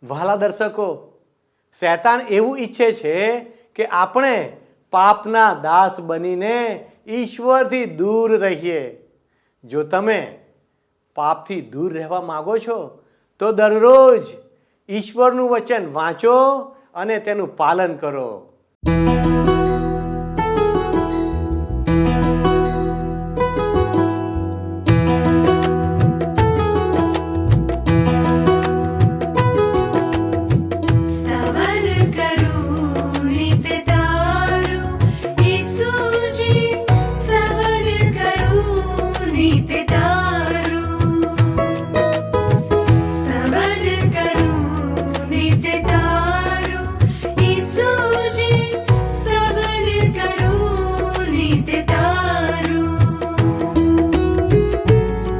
વહાલા દર્શકો, શૈતાન એવું ઈચ્છે છે કે આપણે પાપના દાસ બનીને ઈશ્વરથી દૂર રહીએ. જો તમે પાપથી દૂર રહેવા માંગો છો તો દરરોજ ઈશ્વરનું વચન વાંચો અને તેનું પાલન કરો.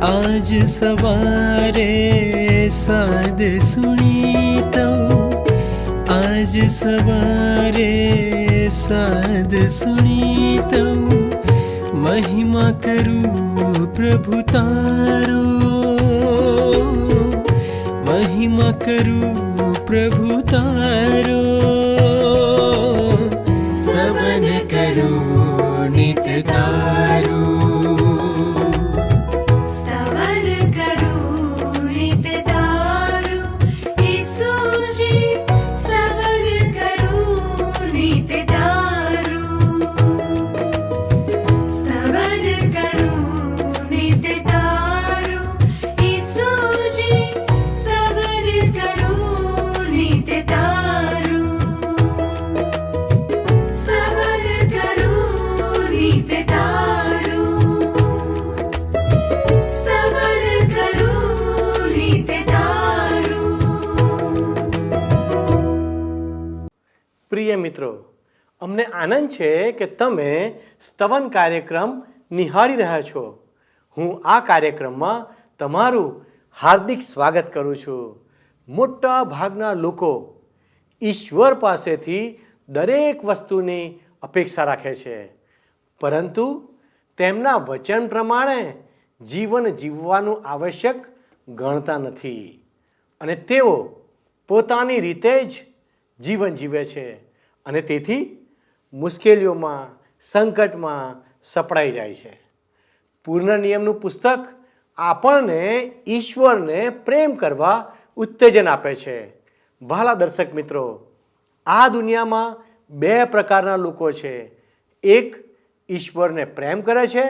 आज सवारे साद सुनी तो आज सवारे साद सुनी तो महिमा करूं प्रभु तारो महिमा करूं प्रभु तारो स्तवन करूं नित तारो પ્રિય મિત્રો, અમને આનંદ છે કે તમે સ્તવન કાર્યક્રમ નિહાળી રહ્યા છો. હું આ કાર્યક્રમમાં તમારું હાર્દિક સ્વાગત કરું છું. મોટા ભાગના લોકો ઈશ્વર પાસેથી દરેક વસ્તુની અપેક્ષા રાખે છે, પરંતુ તેમના વચન પ્રમાણે જીવન જીવવાનું આવશ્યક ગણતા નથી અને તેઓ પોતાની રીતે જ જીવન જીવે છે અને તેથી મુશ્કેલીઓમાં, સંકટમાં સપડાઈ જાય છે. પૂર્ણ નિયમનું પુસ્તક આપણને ઈશ્વરને પ્રેમ કરવા ઉત્તેજન આપે છે. વહાલા દર્શક મિત્રો, આ દુનિયામાં બે પ્રકારના લોકો છે. એક ઈશ્વરને પ્રેમ કરે છે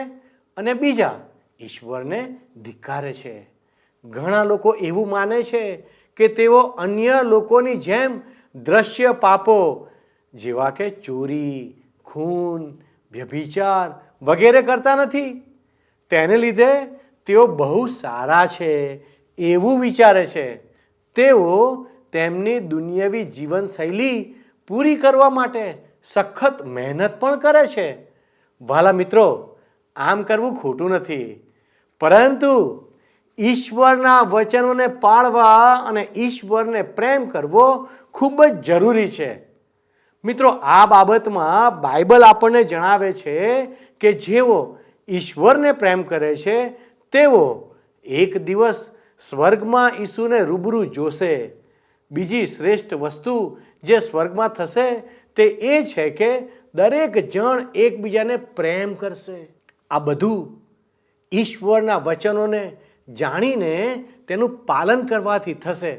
અને બીજા ઈશ્વરને ધિક્કારે છે. ઘણા લોકો એવું માને છે કે તેઓ અન્ય લોકોની જેમ દ્રશ્ય પાપો જેવા કે ચોરી, ખૂન, વ્યભિચાર વગેરે કરતા નથી. તેને લીધે તેઓ બહુ સારા છે એવું વિચારે છે. તેઓ તેમની દુનિયાવી જીવનશૈલી પૂરી કરવા માટે સખત મહેનત પણ કરે છે. વહાલા મિત્રો, આમ કરવું ખોટું નથી, પરંતુ ઈશ્વરના વચનોને પાળવા અને ઈશ્વરને પ્રેમ કરવો ખૂબ જ જરૂરી છે. મિત્રો, આ બાબતમાં બાઇબલ આપણને જણાવે છે કે જેઓ ઈશ્વરને પ્રેમ કરે છે તેઓ એક દિવસ સ્વર્ગમાં ઈસુને રૂબરૂ જોશે. બીજી શ્રેષ્ઠ વસ્તુ જે સ્વર્ગમાં થશે તે એ છે કે દરેક જણ એકબીજાને પ્રેમ કરશે. આ બધું ઈશ્વરના વચનોને જાણીને તેનું પાલન કરવાથી થશે.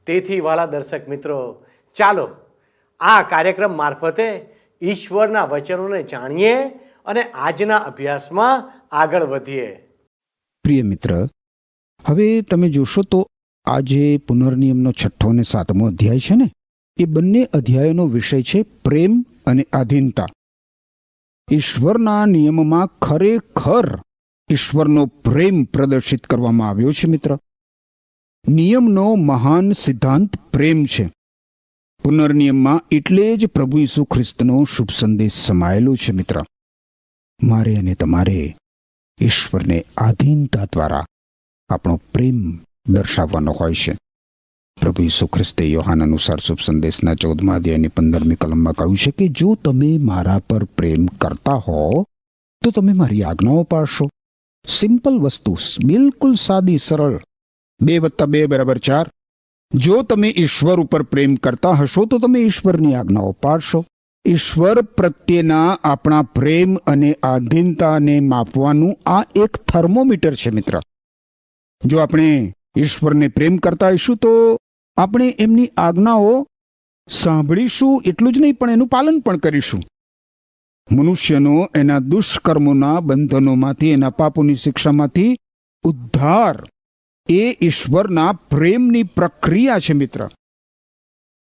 તેથી વહાલા દર્શક મિત્રો, ચાલો આ કાર્યક્રમ મારફતે ઈશ્વરના વચનોને જાણીએ અને આજના અભ્યાસમાં આગળ વધીએ. પ્રિય મિત્ર, હવે તમે જોશો તો આ જે પુનર્નિયમનો 6 અને 7મો અધ્યાય છે ને, એ બંને અધ્યાયોનો વિષય છે પ્રેમ અને આધીનતા. ઈશ્વરના નિયમમાં ખરેખર ઈશ્વરનો પ્રેમ પ્રદર્શિત કરવામાં આવ્યો છે. મિત્ર, નિયમનો મહાન સિદ્ધાંત પ્રેમ છે. પુનર્નિયમમાં એટલે જ પ્રભુ ઈસુ ખ્રિસ્તનો શુભ સંદેશ સમાયેલો છે. મિત્ર, મારે અને તમારે ઈશ્વરને આધીનતા દ્વારા આપણો પ્રેમ દર્શાવવાનો હોય છે. પ્રભુ ઈસુ ખ્રિસ્તે યોહાન અનુસાર શુભ સંદેશના 14મા અધ્યાયની 15મી કલમમાં કહ્યું છે કે જો તમે મારા પર પ્રેમ કરતા હો તો તમે મારી આજ્ઞાઓ પાળશો. સિમ્પલ વસ્તુ, બિલકુલ સાદી, સરળ. 2 + 2 = 4. જો તમે ઈશ્વર ઉપર પ્રેમ કરતા હશો તો તમે ઈશ્વરની આજ્ઞાઓ પાળશો. ઈશ્વર પ્રત્યેના આપણા પ્રેમ અને આધીનતાને માપવાનું આ એક થર્મોમીટર છે મિત્ર. જો આપણે ઈશ્વરને પ્રેમ કરતા હશું તો આપણે એમની આજ્ઞાઓ સાંભળીશું, એટલું જ નહીં પણ એનું પાલન પણ કરીશું. મનુષ્યનો એના દુષ્કર્મોના બંધનોમાંથી, એના પાપોની શિક્ષામાંથી ઉદ્ધાર એ ઈશ્વરના પ્રેમની પ્રક્રિયા છે મિત્ર.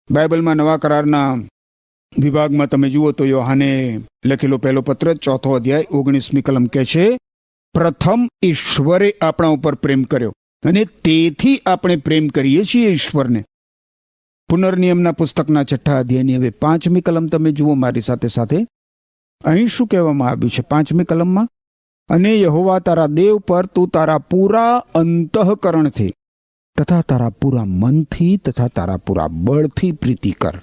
બાઇબલમાં નવા કરારના વિભાગમાં તમે જુઓ તો યોહાને લખેલો પહેલો પત્ર 4 અધ્યાય 19મી કલમ કહે છે, પ્રથમ ઈશ્વરે આપણા ઉપર પ્રેમ કર્યો અને તેથી આપણે પ્રેમ કરીએ છીએ ઈશ્વરને. પુનર્નિયમના પુસ્તકના 6 અધ્યાયની હવે 5મી કલમ તમે જુઓ મારી સાથે સાથે. અહીં શું કહેવામાં આવ્યું છે 5મી કલમમાં? અને યહોવા તારા દેવ પર તું તારા પૂરા અંતઃકરણથી તથા તારા પૂરા મનથી તથા તારા પૂરા બળથી પ્રીતિ કર.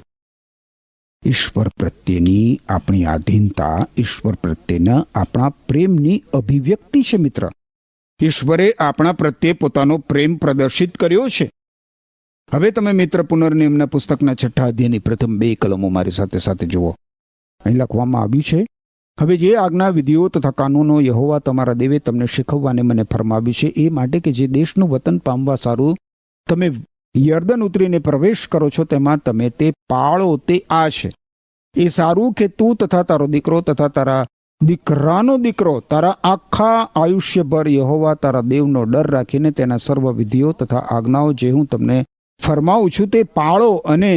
ઈશ્વર પ્રત્યેની આપણી આધીનતા ઈશ્વર પ્રત્યેના આપણા પ્રેમની અભિવ્યક્તિ છે મિત્ર. ઈશ્વરે આપણા પ્રત્યે પોતાનો પ્રેમ પ્રદર્શિત કર્યો છે. હવે તમે મિત્ર પુનર્નિયમના પુસ્તકના 6 અધ્યાયની પ્રથમ 2 કલમો મારી સાથે સાથે જુઓ. અહીં લખવામાં આવ્યું છે, હવે જે આજ્ઞા વિધિઓ તથા કાનૂનો યહોવા તમારા દેવે તમને શીખવવાને મને ફરમાવ્યું છે, એ માટે કે જે દેશનું વતન પામવા સારું તમે યર્દન ઉતરીને પ્રવેશ કરો છો તેમાં તમે તે પાળો, તે આ છે. એ સારું કે તું તથા તારો દીકરો તથા તારા દીકરાનો દીકરો તારા આખા આયુષ્યભર યહોવા તારા દેવનો ડર રાખીને તેના સર્વ વિધિઓ તથા આજ્ઞાઓ જે હું તમને ફરમાવું છું તે પાળો અને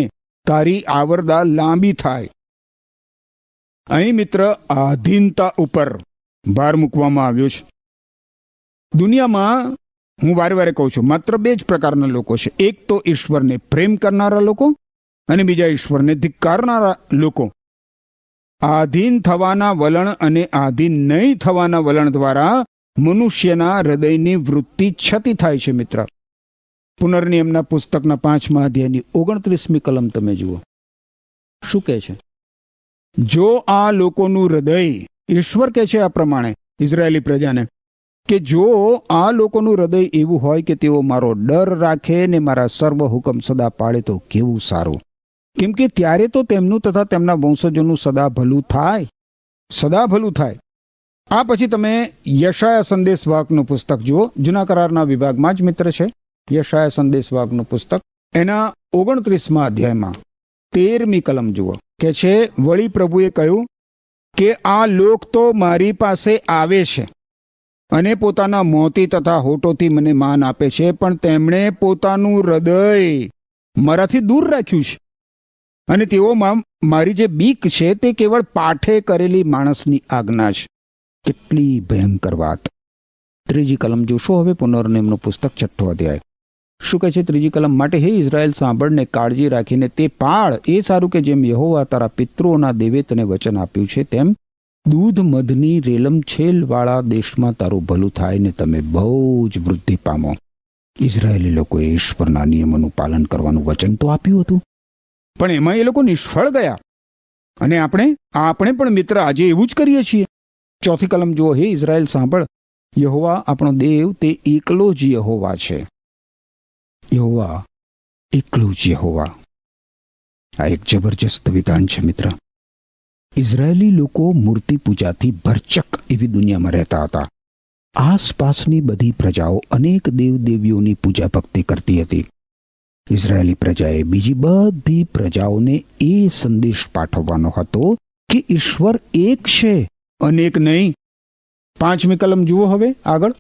તારી આવરદા લાંબી થાય. અહીં મિત્ર આધીનતા ઉપર ભાર મૂકવામાં આવ્યો છે. દુનિયામાં હું વારે વારે કહું છું માત્ર 2 જ પ્રકારના લોકો છે. એક તો ઈશ્વરને પ્રેમ કરનારા લોકો અને બીજા ઈશ્વરને ધિક્કારનારા લોકો. આધીન થવાના વલણ અને આધીન નહીં થવાના વલણ દ્વારા મનુષ્યના હૃદયની વૃત્તિ છતી થાય છે મિત્ર. પુનર્નિયમના પુસ્તકના 5મા અધ્યાયની 29મી કલમ તમે જુઓ. શું કહે છે? જો આ લોકોનું હૃદય, ઈશ્વર કહે છે આ પ્રમાણે ઇઝરાયેલી પ્રજાને, કે જો આ લોકોનું હૃદય એવું હોય કે તેઓ મારો ડર રાખે ને મારા સર્વ હુકમ સદા પાળે તો કેવું સારું. કેમ કે ત્યારે તો તેમનું તથા તેમના વંશજોનું સદા ભલું થાય, સદા ભલું થાય. આ પછી તમે યશાયા સંદેશવાહકનું પુસ્તક જુઓ. જૂના કરારના વિભાગમાં જ મિત્ર છે યશાયા સંદેશવાહકનું પુસ્તક. એના 29મા અધ્યાયમાં 13મી કલમ જુઓ. કે છે, વળી પ્રભુએ કહ્યું કે આ લોક તો મારી પાસે આવે છે અને પોતાના મોતી તથા હોઠોથી મને માન આપે છે, પણ તેમણે પોતાનું હૃદય મારાથી દૂર રાખ્યું છે અને તેઓમાં મારી જે બીક છે તે કેવળ પાઠે કરેલી માણસની આજ્ઞા છે. કેટલી ભયંકર વાત. 3જી કલમ જોશો હવે પુનર્નિયમનું પુસ્તક 6 અધ્યાય. શું કહે છે 3જી કલમ? માટે હે ઇઝરાયલ સાંભળને કાળજી રાખીને તે પાળ. એ સારું કે જેમ યહોવા તારા પિતૃઓના દેવે તને વચન આપ્યું છે તેમ દૂધ મધની રેલમછેલવાળા દેશમાં તારું ભલું થાય ને તમે બહુ જ વૃદ્ધિ પામો. ઇઝરાયેલી લોકોએ ઈશ્વરના નિયમોનું પાલન કરવાનું વચન તો આપ્યું હતું, પણ એમાં એ લોકો નિષ્ફળ ગયા. અને આપણે પણ મિત્ર આજે એવું જ કરીએ છીએ. 4થી કલમ જુઓ. હે ઇઝરાયલ સાંભળ, યહોવા આપણો દેવ તે એકલો જ યહોવા છે. યહોવા એકલું જ યહોવા. આ એક જબરજસ્ત વિધાન છે મિત્ર. ઇઝરાયેલી લોકો મૂર્તિ પૂજાથી ભરચક એવી દુનિયામાં રહેતા હતા. આસપાસની બધી પ્રજાઓ અનેક દેવદેવીઓની પૂજા ભક્તિ કરતી હતી. ઇઝરાયેલી પ્રજાએ બીજી બધી પ્રજાઓને એ સંદેશ પાઠવવાનો હતો કે ઈશ્વર એક છે, અનેક નહીં. 5મી કલમ જુઓ હવે આગળ.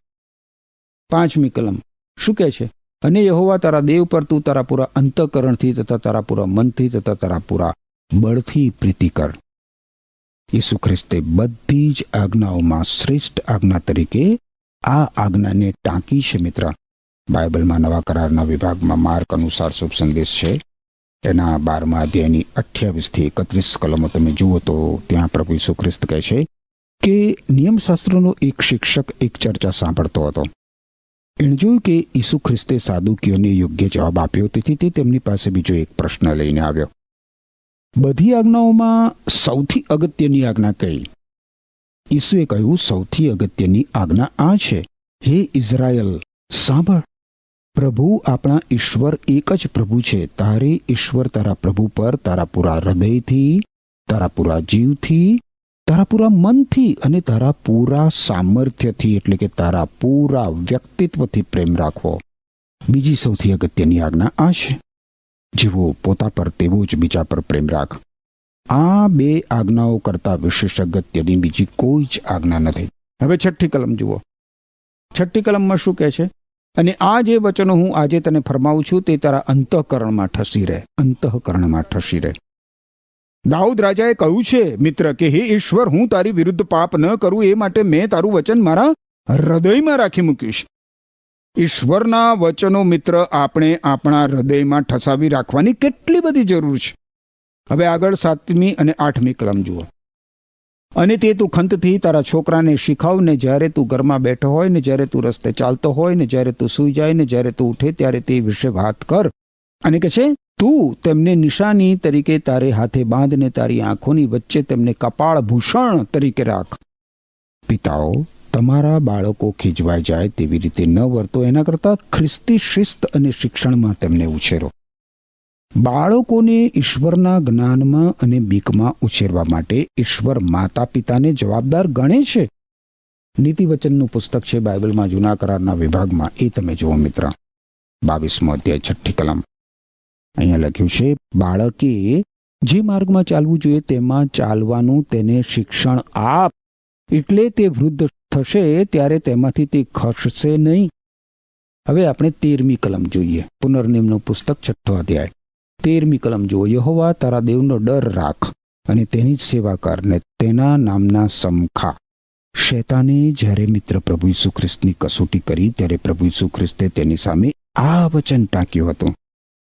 5મી કલમ શું કહે છે? અને યહોવા તારા દેવ પર તું તારા પૂરા અંતઃકરણથી તથા તારા પૂરા મનથી તથા તારા પૂરા બળથી પ્રીતિ કર. ઈસુ ખ્રિસ્તે બધી જ આજ્ઞાઓમાં શ્રેષ્ઠ આજ્ઞા તરીકે આ આજ્ઞાને ટાંકી છે મિત્ર. બાઇબલમાં નવા કરારના વિભાગમાં માર્ક અનુસાર શુભ સંદેશ છે, એના 12મા અધ્યાયની 28થી 31 કલમો તમે જુઓ તો ત્યાં પ્રભુ ઈસુ ખ્રિસ્ત કહે છે કે નિયમશાસ્ત્રનો એક શિક્ષક એક ચર્ચા સાંભળતો હતો. એણે જોયું કે ઈસુ ખ્રિસ્તે સાદુકીઓને યોગ્ય જવાબ આપ્યો, તેથી તે તેમની પાસે બીજો એક પ્રશ્ન લઈને આવ્યો. બધી આજ્ઞાઓમાં સૌથી અગત્યની આજ્ઞા કઈ? ઈસુએ કહ્યું, સૌથી અગત્યની આજ્ઞા આ છે, હે ઇઝરાયલ સાંભળ, પ્રભુ આપણા ઈશ્વર એક જ પ્રભુ છે. તારે ઈશ્વર તારા પ્રભુ પર તારા પૂરા હૃદયથી, તારા પૂરા જીવથી, તારા પૂરા મનથી અને તારા પૂરા સામર્થ્યથી એટલે કે તારા પૂરા વ્યક્તિત્વથી પ્રેમ રાખવો. બીજી સૌથી અગત્યની આજ્ઞા આ છે, જેવો પોતા પર તેવો જ બીજા પર પ્રેમ રાખ. આ બે આજ્ઞાઓ કરતા વિશેષ અગત્યની બીજી કોઈ જ આજ્ઞા નથી. હવે છઠ્ઠી કલમ જુઓ. છઠ્ઠી કલમમાં શું કહે છે? અને આ જે વચનો હું આજે તને ફરમાવું છું તે તારા અંતઃકરણમાં ઠસી રહે. અંતઃકરણમાં ઠસી રહે. દાઉદ રાજાએ કહ્યું છે, મિત્ર, કે હે ઈશ્વર, હું તારી વિરુદ્ધ પાપ ન કરું એ માટે મેં તારું વચન મારા હૃદયમાં રાખી મૂક્યું છે. ઈશ્વરના વચનો, મિત્ર, આપણે આપણા હૃદયમાં ઠસાવી રાખવાની કેટલી બધી જરૂર છે. હવે આગળ 7મી અને 8મી કલમ જુઓ. અને તે તું ખંતથી તારા છોકરાને શીખાવ ને જ્યારે તું ઘરમાં બેઠો હોય ને જ્યારે તું રસ્તે ચાલતો હોય ને જ્યારે તું સૂઈ જાય ને જ્યારે તું ઉઠે ત્યારે તે વિશે વાત કર. અને કે છે, તું તેમને નિશાની તરીકે તારે હાથે બાંધને તારી આંખોની વચ્ચે તેમને કપાળ ભૂષણ તરીકે રાખ. પિતાઓ, તમારા બાળકો ખીજવાઈ જાય તેવી રીતે ન વર્તો, એના કરતાં ખ્રિસ્તી શિસ્ત અને શિક્ષણમાં તેમને ઉછેરો. બાળકોને ઈશ્વરના જ્ઞાનમાં અને બીકમાં ઉછેરવા માટે ઈશ્વર માતા પિતાને જવાબદાર ગણે છે. નીતિવચનનું પુસ્તક છે બાઇબલમાં જૂના કરારના વિભાગમાં, એ તમે જુઓ મિત્ર. 22મો અધ્યાય 6ઠ્ઠી કલમ. અહીંયા લખ્યું છે, બાળકે જે માર્ગમાં ચાલવું જોઈએ તેમાં ચાલવાનું તેને શિક્ષણ આપ, એટલે તે વૃદ્ધ થશે ત્યારે તેમાંથી તે ખસશે નહીં. હવે આપણે 13મી કલમ જોઈએ. પુનર્નિયમનું પુસ્તક 6ઠ્ઠો અધ્યાય 13મી કલમ જુઓ. યહોવા તારા દેવનો ડર રાખ અને તેની જ સેવા કર ને તેના નામના સમખા. શૈતાને જ્યારે મિત્ર પ્રભુ ઈસુ ખ્રિસ્તની કસોટી કરી ત્યારે પ્રભુ ઈસુ ખ્રિસ્તે તેની સામે આ વચન ટાંક્યું હતું.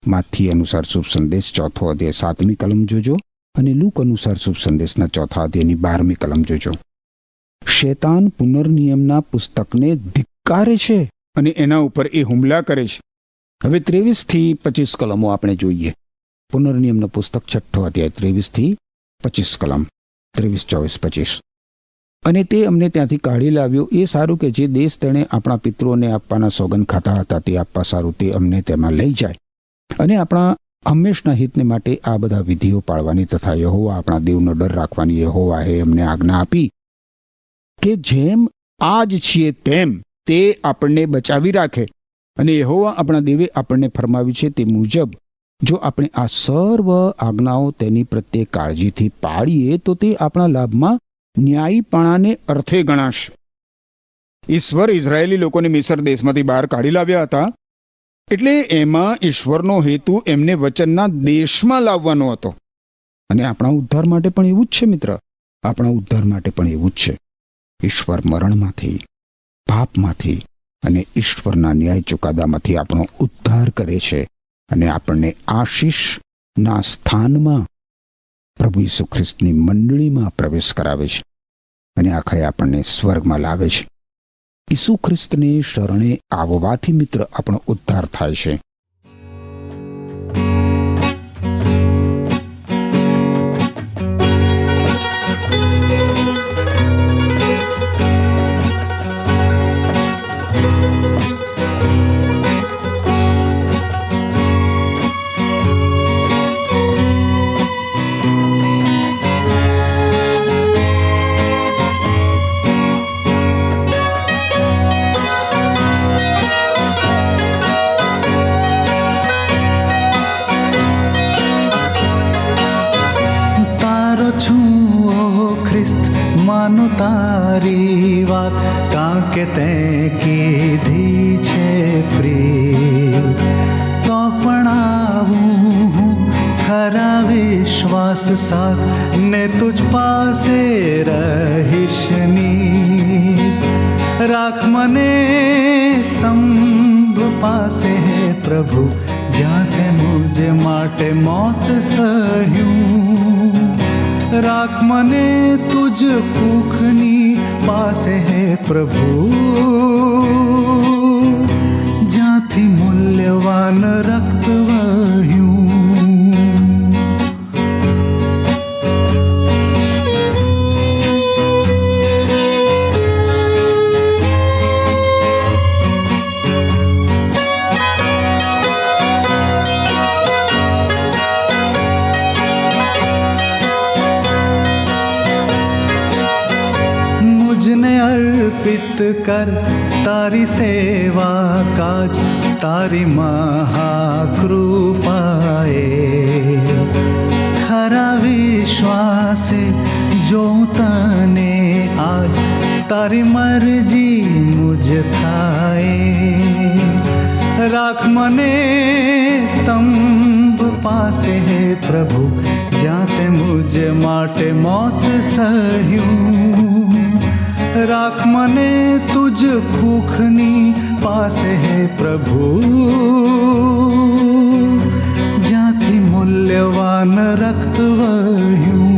માથી અનુસાર શુભ સંદેશ 4થો અધ્યાય 7મી કલમ જોજો અને લૂક અનુસાર શુભ સંદેશના 4થા અધ્યાયની 12મી કલમ જોજો. શૈતાન પુનર્નિયમના પુસ્તકને ધિક્કારે છે અને એના ઉપર એ હુમલા કરે છે. હવે 23 થી 25 કલમો આપણે જોઈએ. પુનર્નિયમનું પુસ્તક 6ઠ્ઠો અધ્યાય 23 થી 25 કલમ. 23, 24, 25. અને તે અમને ત્યાંથી કાઢી લાવ્યો. એ સારું કે જે દેશ તેણે આપણા પિતૃઓને આપવાના સોગંદ ખાતા હતા તે આપવા સારું તે અમને તેમાં લઈ જાય. અને આપણા હંમેશના હિતને માટે આ બધા વિધિઓ પાળવાની તથા યહોવા આપણા દેવનો ડર રાખવાની યહોવાએ અમને આજ્ઞા આપી કે જેમ આજ છીએ તેમ તે આપણને બચાવી રાખે. અને યહોવા આપણા દેવે આપણને ફરમાવી છે તે મુજબ જો આપણે આ સર્વ આજ્ઞાઓ તેની પ્રત્યે કાળજીથી પાળીએ તો તે આપણા લાભમાં ન્યાયીપણાને અર્થે ગણાશે. ઈશ્વર ઇઝરાયેલી લોકોને મિસર દેશમાંથી બહાર કાઢી લાવ્યા હતા, એટલે એમાં ઈશ્વરનો હેતુ એમને વચનના દેશમાં લાવવાનો હતો. અને આપણા ઉદ્ધાર માટે પણ એવું જ છે મિત્ર. આપણા ઉદ્ધાર માટે પણ એવું જ છે. ઈશ્વર મરણમાંથી, પાપમાંથી અને ઈશ્વરના ન્યાય ચુકાદામાંથી આપણો ઉદ્ધાર કરે છે અને આપણને આશીષના સ્થાનમાં પ્રભુ ઈસુ ખ્રિસ્તની મંડળીમાં પ્રવેશ કરાવે છે અને આખરે આપણને સ્વર્ગમાં લાવે છે. ઈસુ ખ્રિસ્તને શરણે આવવાથી મિત્ર આપણો ઉદ્ધાર થાય છે. માનું તારી વાત કાંકે તે કીધી છે પ્રિય, તો પણ આવું હું ખરા વિશ્વાસ સાથ ને તુજ પાસે રહીશની. રાખ મને સ્તંભ પાસે હે પ્રભુ, જ્યાં તે મુજ માટે મોત સહ્યું. રાખ મને તુજ કુખની પાસે હે પ્રભુ, જ્યાંથી મૂલ્યવાન રક્ત વહ્યું. अर्पित कर तारी सेवा काज तारी महाकृपाए खरा विश्वासे जो तने आज तारी मर्जी मुझ थाए राख मने स्तंभ पासे है प्रभु जाते मुझ माटे मोत सहूं राख मने तुझ भूखनी पासे है प्रभु जाती मूल्यवान रक्त वह्यूं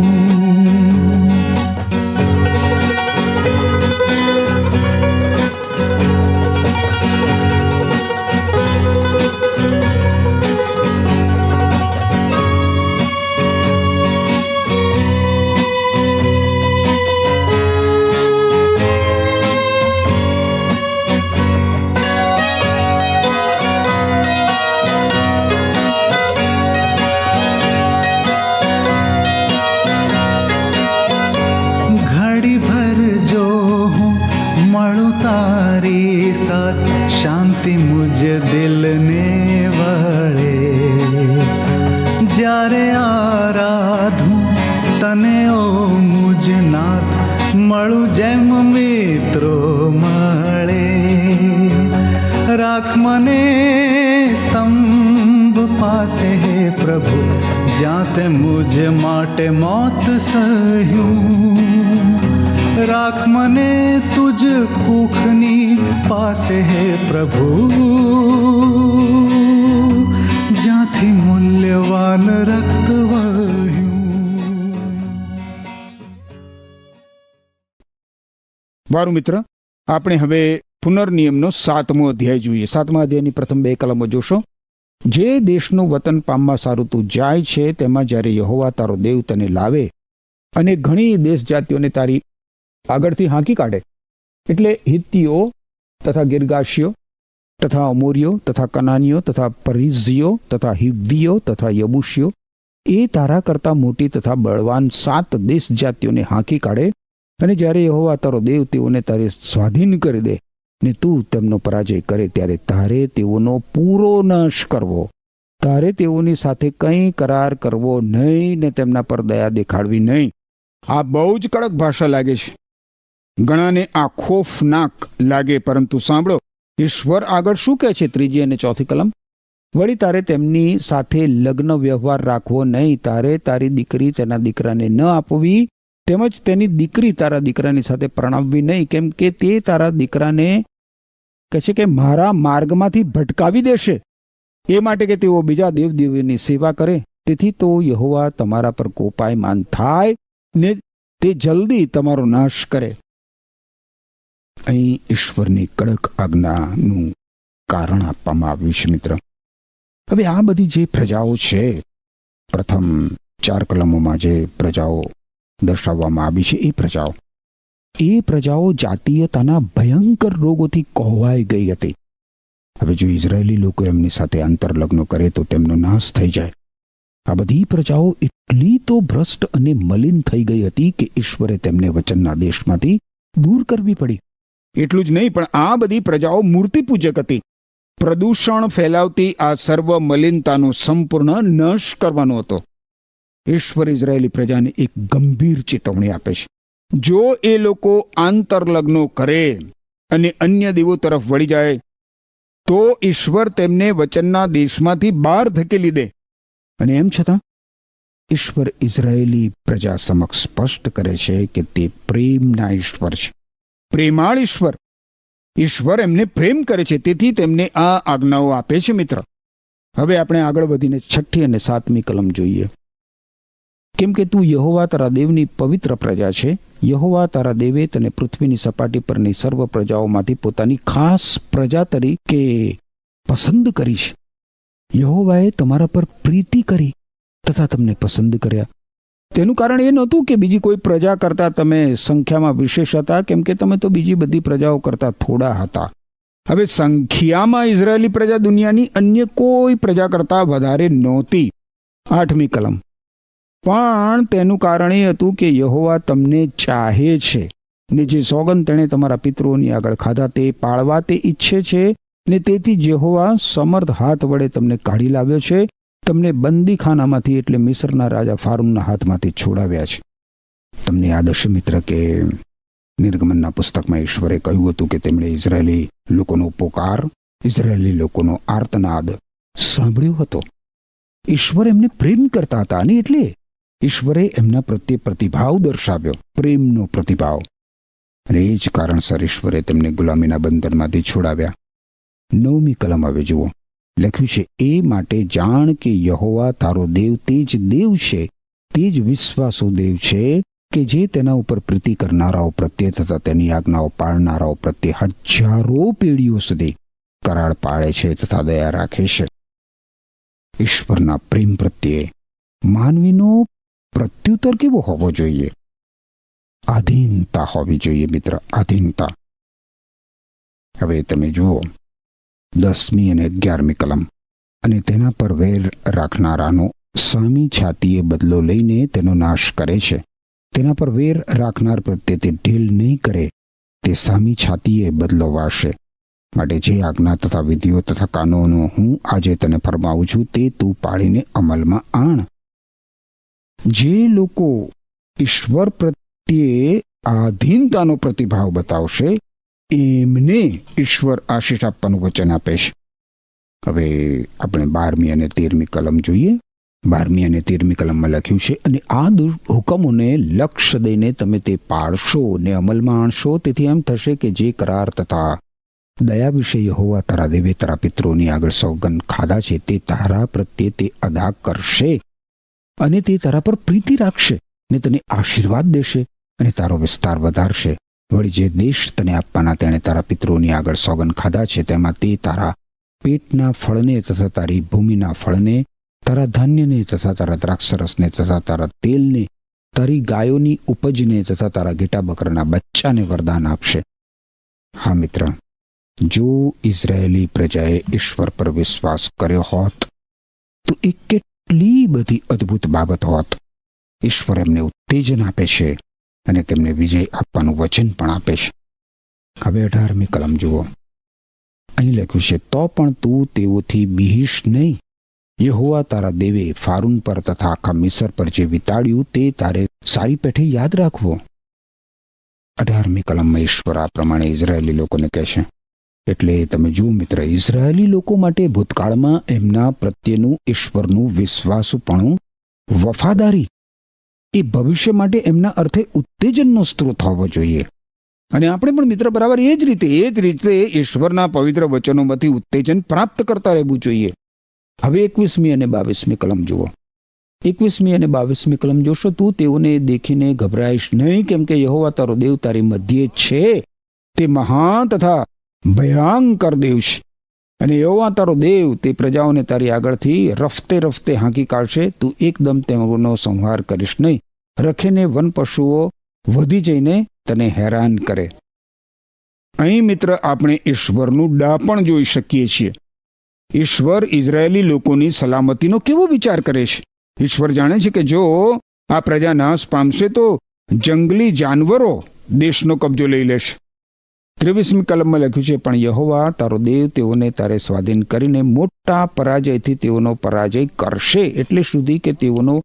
शांति मुझ दिल ने वळे જ્યારે આરાધું તને ઓ મુજ નાથ મળું જેમ મિત્રો મળે રાખ મને સ્તંભ પાસે હે પ્રભુ જાતે મુજ માટે મોત સહ્યું રાખ મને તુજ કુખની પાસે હે પ્રભુ જ્યાંથી મૂલ્યવાન રક્ત વહ્યું. વારું મિત્ર, આપણે હવે પુનર્નિયમનો 7મો અધ્યાય જોઈએ. 7મા અધ્યાયની પ્રથમ 2 કલમો જોશો. જે દેશનું વતન પામવા સારું તું જાય છે તેમાં જ્યારે યહોવા તારો દેવ તને લાવે અને ઘણી દેશ જાતિઓને તારી આગળથી હાંકી કાઢે, એટલે હિત્તીઓ તથા ગિર્ગાશીઓ તથા અમોરીઓ તથા કનાનીઓ તથા પરિઝીઓ તથા હિવ્વીઓ તથા યબુશીઓ એ તારા કરતાં મોટી તથા બળવાન 7 દેશ જાતિઓને હાંકી કાઢે, અને જ્યારે યહોવા તારો દેવ તેઓને તારે સ્વાધીન કરી દે ને તું તેમનો પરાજય કરે, ત્યારે તારે તેઓનો પૂરો નાશ કરવો, તારે તેઓની સાથે કંઈ કરાર કરવો નહીં ને તેમના પર દયા દેખાડવી નહીં. આ બહુ જ કડક ભાષા લાગે છે, ઘણાને આ ખોફનાક લાગે, પરંતુ સાંભળો ઈશ્વર આગળ શું કહે છે. 3જી અને 4થી કલમ. વળી તારે તેમની સાથે લગ્ન વ્યવહાર રાખવો નહીં, તારે તારી દીકરી તેના દીકરાને ન આપવી, તેમજ તેની દીકરી તારા દીકરાની સાથે પરણાવવી નહીં, કેમ કે તે તારા દીકરાને કહે છે કે મારા માર્ગમાંથી ભટકાવી દેશે, એ માટે કે તેઓ બીજા દેવદેવીની સેવા કરે. તેથી તો યહોવા તમારા પર કોપાયમાન થાય ને તે જલ્દી તમારો નાશ કરે. અહીં ઈશ્વરની કડક આજ્ઞાનું કારણ આપવામાં આવ્યું છે. મિત્ર, હવે આ બધી જે પ્રજાઓ છે, પ્રથમ 4 કલમોમાં જે પ્રજાઓ દર્શાવવામાં આવી છે, એ પ્રજાઓ જાતીયતાના ભયંકર રોગોથી કોહવાઈ ગઈ હતી. હવે જો ઇઝરાયેલી લોકો એમની સાથે આંતરલગ્નો કરે તો તેમનો નાશ થઈ જાય. આ બધી પ્રજાઓ એટલી તો ભ્રષ્ટ અને મલિન થઈ ગઈ હતી કે ઈશ્વરે તેમને વચનના દેશમાંથી દૂર કરવી પડી. એટલું જ નહીં, પણ આ બધી પ્રજાઓ મૂર્તિપૂજક હતી. પ્રદૂષણ ફેલાવતી આ સર્વ મલિનતાનો સંપૂર્ણ નાશ કરવાનો હતો. ઈશ્વર ઇઝરાયેલી પ્રજાને એક ગંભીર ચેતવણી આપે છે. જો એ લોકો આંતરલગ્નો કરે અને અન્ય દેવો તરફ વળી જાય તો ઈશ્વર તેમને વચનના દેશમાંથી બહાર ધકેલી દે. અને એમ છતાં ઈશ્વર ઇઝરાયેલી પ્રજા સમક્ષ સ્પષ્ટ કરે છે કે તે પ્રેમના ઈશ્વર છે, પ્રેમાળ ઈશ્વર. ઈશ્વર એમને પ્રેમ કરે છે, તેથી તેમને આ આજ્ઞાઓ આપે છે. મિત્ર, હવે આપણે આગળ વધીને 6ઠ્ઠી અને 7મી કલમ જોઈએ. કેમ કે તું યહોવા તારા દેવની પવિત્ર પ્રજા છે. યહોવા તારા દેવે તને પૃથ્વીની સપાટી પરની સર્વ પ્રજાઓમાંથી પોતાની ખાસ પ્રજા તરીકે પસંદ કરી છે. યહોવાએ તમારા પર પ્રીતિ કરી તથા તમને પસંદ કર્યા. તેનું કારણ એ નહોતું કે બીજી કોઈ પ્રજા કરતાં તમે સંખ્યામાં વિશેષ હતા, કેમ કે તમે તો બીજી બધી પ્રજાઓ કરતાં થોડા હતા. હવે સંખ્યામાં ઇઝરાયેલી પ્રજા દુનિયાની અન્ય કોઈ પ્રજા કરતાં વધારે નહોતી. 8મી કલમ. પણ તેનું કારણ એ હતું કે યહોવા તમને ચાહે છે ને જે સોગંદ તેણે તમારા પિતૃઓની આગળ ખાધા તે પાળવા તે ઈચ્છે છે, ને તેથી યહોવા સમર્થ હાથ વડે તમને કાઢી લાવ્યો છે, તમને બંદીખાનામાંથી એટલે મિસ્રના રાજા ફારૂનના હાથમાંથી છોડાવ્યા છે. તમને યાદ હશે મિત્ર કે નિર્ગમનના પુસ્તકમાં ઈશ્વરે કહ્યું હતું કે તેમણે ઇઝરાયેલી લોકોનો પોકાર, ઇઝરાયેલી લોકોનો આર્તનાદ સાંભળ્યો હતો. ઈશ્વર એમને પ્રેમ કરતા હતા અને એટલે ઈશ્વરે એમના પ્રત્યે પ્રતિભાવ દર્શાવ્યો, પ્રેમનો પ્રતિભાવ. અને એ જ કારણસર ઈશ્વરે તેમને ગુલામીના બંધનમાંથી છોડાવ્યા. 9મી કલમ હવે જુઓ, લખ્યું છે, એ માટે જાણ કે યહોવા તારો દેવ તે જ દેવ છે, તે જ વિશ્વાસુ દેવ છે કે જે તેના ઉપર પ્રીતિ કરનારાઓ પ્રત્યે તથા તેની આજ્ઞાઓ પાળનારાઓ પ્રત્યે હજારો પેઢીઓ સુધી કરાળ પાળે છે તથા દયા રાખે છે. ઈશ્વરના પ્રેમ પ્રત્યે માનવીનો પ્રત્યુત્તર કેવો હોવો જોઈએ? આધીનતા હોવી જોઈએ મિત્ર, આધીનતા. હવે તમે જુઓ 10મી અને 11મી કલમ. અને તેના પર વેર રાખનારાનો સામી છાતીએ બદલો લઈને તેનો નાશ કરે છે. તેના પર વેર રાખનાર પ્રત્યે તે ઢીલ નહીં કરે, તે સામી છાતીએ બદલો વાળશે. માટે જે આજ્ઞા તથા વિધિઓ તથા કાનૂનો હું આજે તને ફરમાવું છું તે તું પાળીને અમલમાં આણ. જે લોકો ઈશ્વર પ્રત્યે આધીનતાનો પ્રતિભાવ બતાવશે એમને ઈશ્વર આશીષ આપવાનું વચન આપે છે. હવે આપણે 12મી અને 13મી કલમ જોઈએ. 12મી અને 13મી કલમમાં લખ્યું છે, અને આ હુકમોને લક્ષ્ય દઈને તમે તે પાળશો ને અમલમાં આણશો, તેથી એમ થશે કે જે કરાર તથા દયા વિશે યહોવા તારા દેવે તારા પિતરોની આગળ સોગંદ ખાધા છે તે તારા પ્રત્યે તે અદા કરશે, અને તે તારા પર પ્રીતિ રાખશે ને તને આશીર્વાદ દેશે અને તારો વિસ્તાર વધારશે. વળી જે દેશ તને આપવાના તેણે તારા પિતરોની આગળ સોગંદ ખાધા છે તેમાં તે તારા પેટના ફળને તથા તારી ભૂમિના ફળને, તારા ધાન્યને તથા તારા દ્રાક્ષરસને તથા તારા તેલને, તારી ગાયોની ઉપજને તથા તારા ઘેટા બકરાના બચ્ચાને વરદાન આપશે. હા મિત્ર, જો ઇઝરાયેલી પ્રજાએ ઈશ્વર પર વિશ્વાસ કર્યો હોત તો એ કેટલી બધી અદ્ભુત બાબત હોત. ઈશ્વર એમને ઉત્તેજન આપે છે અને તેમને વિજય આપવાનું વચન પણ આપે છે. હવે 18મી કલમ જુઓ. અહીં લખ્યું છે, તો પણ તું તેઓથી બીહીશ નહીં. યહોવા તારા દેવે ફારૂન પર તથા આખા મિસર પર જે વિતાડ્યું તે તારે સારી પેઠે યાદ રાખવો. 18મી કલમમાં ઈશ્વર આ પ્રમાણે ઇઝરાયેલી લોકોને કહેશે. એટલે તમે જુઓ મિત્ર, ઇઝરાયેલી લોકો માટે ભૂતકાળમાં એમના પ્રત્યેનું ઈશ્વરનું વિશ્વાસુપણું, વફાદારી એ ભવિષ્ય માટે એમના અર્થે ઉત્તેજનનો સ્ત્રોત હોવો જોઈએ. અને આપણે પણ મિત્ર બરાબર એ જ રીતે ઈશ્વરના પવિત્ર વચનોમાંથી ઉત્તેજન પ્રાપ્ત કરતા રહેવું જોઈએ. હવે 21મી અને 22મી કલમ જુઓ. 21મી અને 22મી કલમ જોશો, તું તેઓને દેખીને ગભરાઈશ નહીં, કેમ કે યહોવા તારો દેવ તારી મધ્યે છે. તે મહાન તથા ભયંકર દેવ છે. અને યહોવા તારો દેવ તે પ્રજાઓને તારી આગળથી રફતે રફતે હાંકી કાઢશે. તું એકદમ તેઓનો સંહાર કરીશ નહીં. રખેને વન પશુઓ વધી જઈને તને હેરાન કરે. અહીં મિત્ર આપણે ઈશ્વરનું ડાપણ જોઈ શકીએ છીએ. ઈશ્વર ઇઝરાયેલી લોકોની સલામતીનો કેવો વિચાર કરે છે. ઈશ્વર જાણે છે કે જો આ પ્રજા નાશ પામશે તો જંગલી જાનવરો દેશનો કબજો લઈ લેશે. 23મી કલમમાં લખ્યું છે, પણ યહોવા તારો દેવ તેઓને તારે સ્વાધીન કરીને મોટા પરાજયથી તેઓનો પરાજય કરશે, એટલે સુધી કે તેઓનો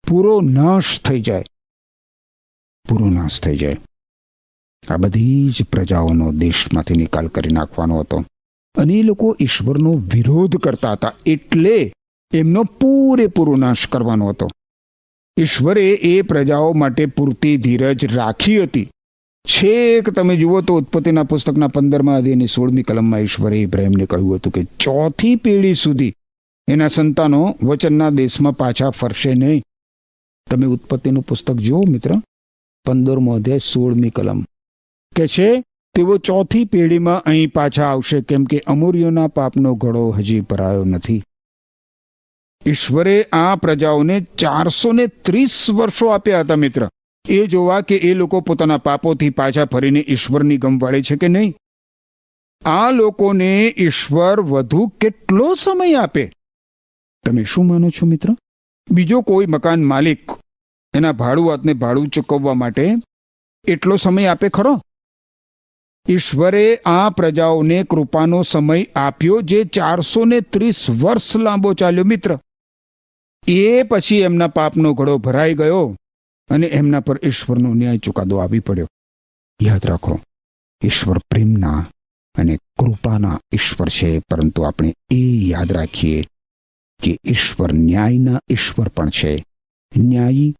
પૂરો નાશ થઈ જાય. પૂરો નાશ થઈ જાય. આ બધી જ પ્રજાઓનો દેશમાંથી નિકાલ કરી નાખવાનો હતો. અને એ લોકો ઈશ્વરનો વિરોધ કરતા હતા, એટલે એમનો પૂરેપૂરો નાશ કરવાનો હતો. ઈશ્વરે એ પ્રજાઓ માટે પૂરતી ધીરજ રાખી હતી. છેક તમે જુઓ તો ઉત્પત્તિના પુસ્તકના 15મા અધ્યાયની 16મી કલમમાં ઈશ્વરે ઇબ્રાહીમને કહ્યું હતું કે 4થી પેઢી સુધી એના સંતાનો વચનના દેશમાં પાછા ફરશે નહીં. તમે ઉત્પત્તિનું પુસ્તક જુઓ મિત્ર, 15મો અધ્યાય 16મી કલમ કે છે, તેઓ 4થી પેઢીમાં અહીં પાછા આવશે, કેમ કે અમોરીઓના પાપનો ઘડો હજી ભરાયો નથી. ઈશ્વરે આ પ્રજાઓને 430 વર્ષો આપ્યા હતા મિત્ર, એ જોવા કે એ લોકો પોતાના પાપોથી પાછા ફરીને ઈશ્વરની ગમવાળે છે કે નહીં. આ લોકોને ઈશ્વર વધુ કેટલો સમય આપે? તમે શું માનો છો મિત્ર? બીજો કોઈ મકાન માલિક એના ભાડુઆતને ભાડું ચૂકવવા માટે એટલો સમય આપે ખરો? ઈશ્વરે આ પ્રજાઓને કૃપાનો સમય આપ્યો જે 430 વર્ષ લાંબો ચાલ્યો મિત્ર. એ પછી એમના પાપનો ઘડો ભરાઈ ગયો અને એમના પર ઈશ્વરનો ન્યાય ચુકાદો આવી પડ્યો. યાદ રાખો, ઈશ્વર પ્રેમના અને કૃપાના ઈશ્વર છે, પરંતુ આપણે એ યાદ રાખીએ કે ઈશ્વર ન્યાયના ઈશ્વર પણ છે, ન્યાયી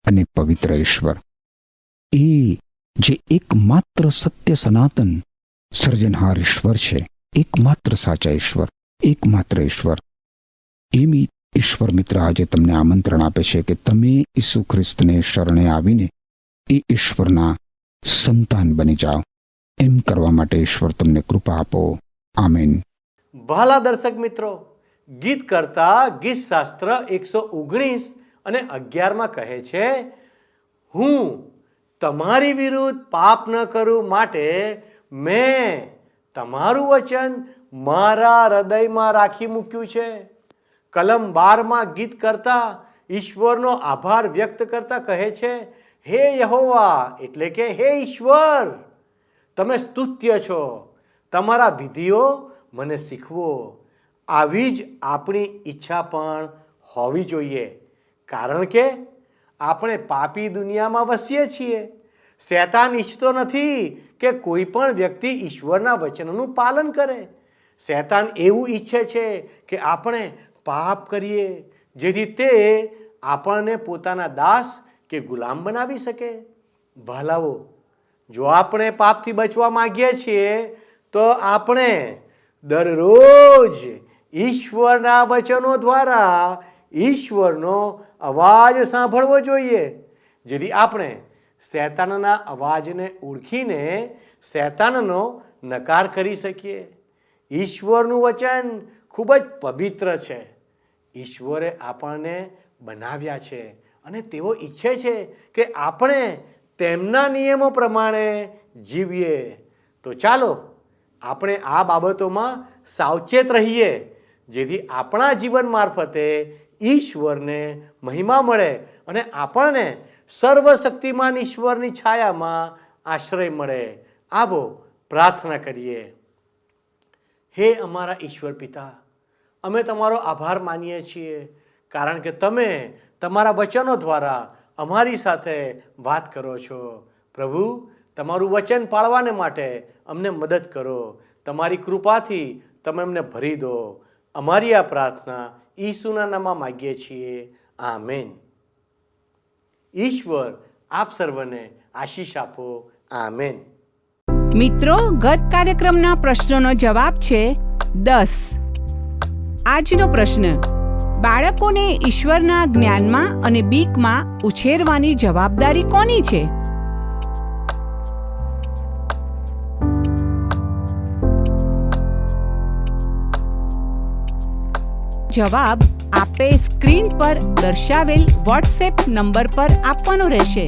અને પવિત્ર ઈશ્વર. એ જે એકમાત્ર સત્ય સનાતન સર્જનહાર ઈશ્વર છે, એકમાત્ર સાચા ઈશ્વર, એકમાત્ર ઈશ્વર. એમ ઈશ્વર મિત્ર આજે તમને આમંત્રણ આપે છે કે તમે ઈસુ ખ્રિસ્તને શરણે આવીને એ ઈશ્વરના સંતાન બની જાઓ. એમ કરવા માટે ઈશ્વર તમને કૃપા આપો. આમેન. વહાલા દર્શક મિત્રો, ગીત કરતા ગીત શાસ્ત્ર 119 અને 11 કહે છે, હું તમારી વિરુદ્ધ પાપ ન કરું માટે મેં તમારું વચન મારા હૃદયમાં રાખી મૂક્યું છે. કલમ 12 ગીત કરતા ઈશ્વરનો આભાર વ્યક્ત કરતા કહે છે, હે યહોવા એટલે કે હે ઈશ્વર, તમે સ્તુત્ય છો, તમારા વિધિઓ મને શીખવો. આવી જ આપણી ઈચ્છા પણ હોવી જોઈએ, કારણ કે આપણે પાપી દુનિયામાં વસીએ છીએ. શૈતાન ઈચ્છતો નથી કે કોઈ પણ વ્યક્તિ ઈશ્વરના વચનનું પાલન કરે. શૈતાન એવું ઈચ્છે છે કે આપણે પાપ કરીએ, જેથી તે આપણને પોતાના દાસ કે ગુલામ બનાવી શકે. ભલાઓ, જો આપણે પાપથી બચવા માંગીએ છીએ તો આપણે દરરોજ ઈશ્વરના વચનો દ્વારા ઈશ્વરનો અવાજ સાંભળવો જોઈએ, જેથી આપણે શૈતાનના અવાજને ઓળખીને શૈતાનનો નકાર કરી શકીએ. ઈશ્વરનું વચન ખૂબ જ પવિત્ર છે. ઈશ્વરે આપણને બનાવ્યા છે અને તેઓ ઈચ્છે છે કે આપણે તેમના નિયમો પ્રમાણે જીવીએ. તો ચાલો આપણે આ બાબતોમાં સાવચેત રહીએ, જેથી આપણા જીવન મારફતે ઈશ્વરને મહિમા મળે અને આપણને સર્વશક્તિમાન ઈશ્વરની છાયામાં આશ્રય મળે. આવો પ્રાર્થના કરીએ. હે અમારા ઈશ્વર પિતા, અમે તમારો આભાર માનીએ છીએ, કારણ કે તમે તમારા વચનો દ્વારા અમારી સાથે વાત કરો છો. પ્રભુ, તમારું વચન પાળવાને માટે અમને મદદ કરો. તમારી કૃપાથી તમે અમને ભરી દો. અમારી આ પ્રાર્થના ઈસુના નામમાં માગીએ છીએ. આમેન. ઈશ્વર આપ સર્વને આશીષ આપો. આમેન. મિત્રો, ગત કાર્યક્રમના પ્રશ્નોનો જવાબ છે 10. આજનો પ્રશ્ન: બાળકોને ઈશ્વરના જ્ઞાનમાં અને બીકમાં ઉછેરવાની જવાબદારી કોની છે? જવાબ આપે સ્ક્રીન પર દર્શાવેલ વોટ્સએપ નંબર પર આપવાનો રહેશે.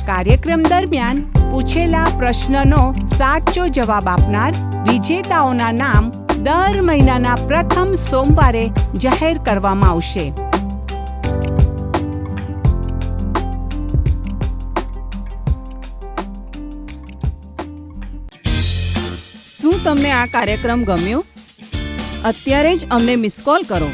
કાર્યક્રમ દરમિયાન પૂછેલા પ્રશ્નનો સાચો જવાબ આપનાર વિજેતાઓના નામ દર મહિનાના પ્રથમ સોમવારે જાહેર કરવામાં આવશે. શું તમને આ કાર્યક્રમ ગમ્યો? અત્યારે જ અમને મિસ કોલ કરો.